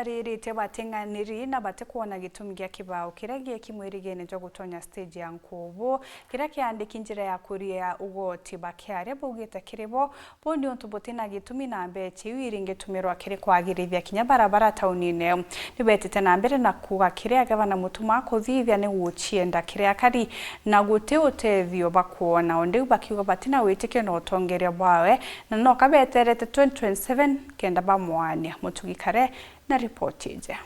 Ririte batenganiri na bate kuona gitumi gya kibao kira giye kimwirigene cyo gutonya stage ya Nkubu kira kyandika injira ya kuria ugoti bakyare bugita kirebo bondi ontubote na gitumi na mbe chiwiringe tumirwa kire kwagirithia kinya barabara taunine nibetete na mbere na kuga kire gavana mutuma ko vivya ne wuchienda kire akari na gute utethio bakuona onde bakiuga batina witike no tongeria bwawe na no kabeterete 2027 kenda bamwania mutugikare na ripoti je.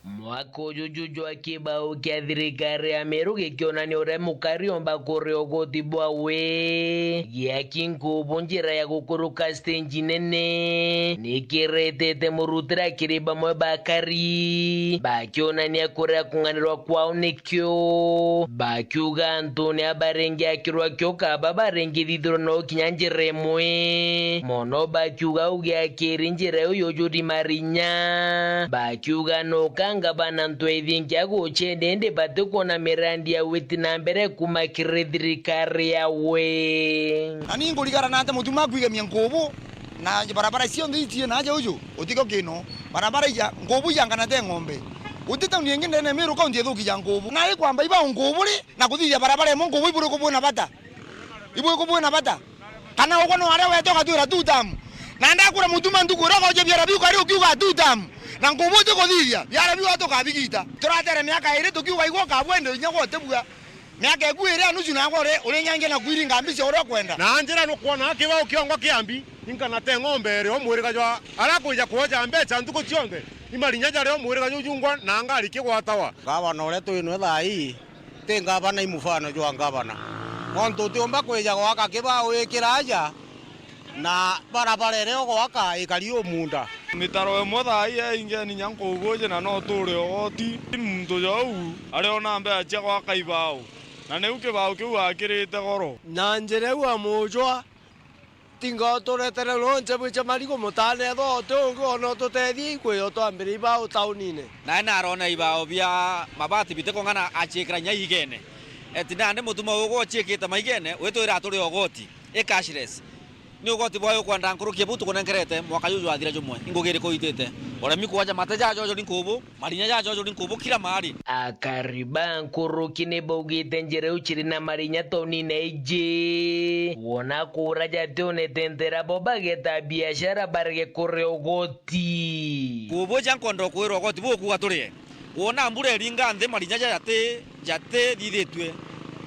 Mwako jujuju wa kibao kia thirikari Ameru gikionania uria mukariomba kuria ugoti bwawe giaki Nkubu njira ya gukuruka stage nene nikiretete murutira kiri bamwe bakari bakionania kuria kunganirwa kwao nikyo bakiuga Antoni abarengi akirwa kyo kaba barengi thithiro no kinya njira imwe mono bakiuga ugiakiri njira uyo judi marinya bakiuga no ngabana ntwethingi aguchende bate kuona mirandi ya witi na mbere kumakire thirikari yawe ani ngurigara nate mutuma kwigemia Nkubu na barabara cio nditie na aja uju utiko kino barabara ya Nkubu yangana te ng'ombe utita unienge ndene miru kaunti thuki ya Nkubu na ikwamba iba Nkubu ri na kuthithia barabara ya Nkubu iburu kubuna bata ibu kubuna bata kana uko no are wetoka tu ra tutam na ndakura mutuma ndukura ko je biara biu kari ukiuga tutam na Nkubu tukuthithia biara biu tukabigita turatere miaka iri tukiuga igwo kabwende nyago tebua miaka egwire anucu na gore uri nyange na kwiringa ambicio uri kwenda na njira no kuona kibao kiongwa kiambi ingana te ng'ombe rio mwirika jwa arakuja kuoja mbeca ntuko cionde imarinya rio mwirika jujungwa na ngari kigwatawa gavana ure twino thai te gavana imufano jwa gavana onto tiomba kweja gwaka kibao ikiraja na barabara rio gwaka ikario munda mitaro emwe thai ingeni Nkubu je na no turi ogoti muntu jau ariona mbe acha gwaka ibao na nä u kä bao kä u akirä te goro na njä u amå tinga tå retere no ncebuice marigå må tane tho tå ngä ona tå tethie ikwä yo twambä rä ibao taåni-inä naä narona ibao bia mabati bitä kongana aciä kä ra nya igene etinandä må tuma å gå ciä kä te maigene wä twä ra tå rä ogoti cashless ni ugoti bwayo kwanda nkurukie butu kunengerete mwaka yuju athira jumwe ingugire kuitete oremi kuwaja mateja jojo Nkubu marinya jojo Nkubu kila mahali akariba nkuruki ne bogite njere uchiri na marinya toni neje wona kuraja tone tentera bobageta biashara barge kore ugoti Nkubu jankondo kwiro ugoti buku gaturie wona mbure ringa nde marinya jate dithitwe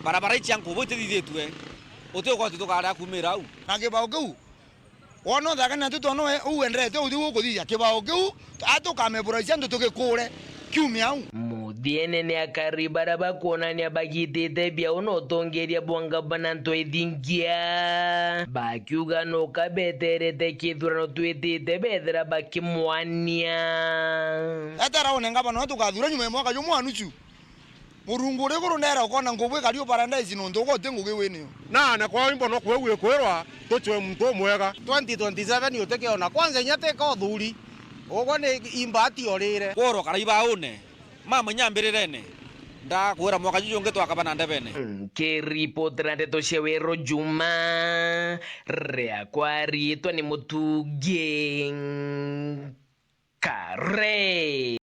barabara ichi Nkubu itithitwe utio kwa tukara kumira au na kibao kiu wono thaka na tutono uendrete uthi gukuthithia kibao kiu atukameburacia ndu tugikure kiumia au mudiene ne akaribara bakuonania bagitete bia uno tongeria bwanga bana ntwethingia bakiuga no kabeterete kithurano twetete bethera bakimwania etara onenga bano tukathura nyuma mwaka yo mwanuchu murungu ri guru nera ukona Nkubu ikariyo paradise no ndugo tengugi wini na kwa wimbo no kwewe kwirwa tuchwe mtu mwega 2027 utekiona kwanza nyate ko thuri ugo ni imbati orire koro kara ibaune mama nyambirerene nda kwira mwaka jujunge twakabana ndebene keripotera ndeto shewero Juma rea kwari twa ni mutuge kare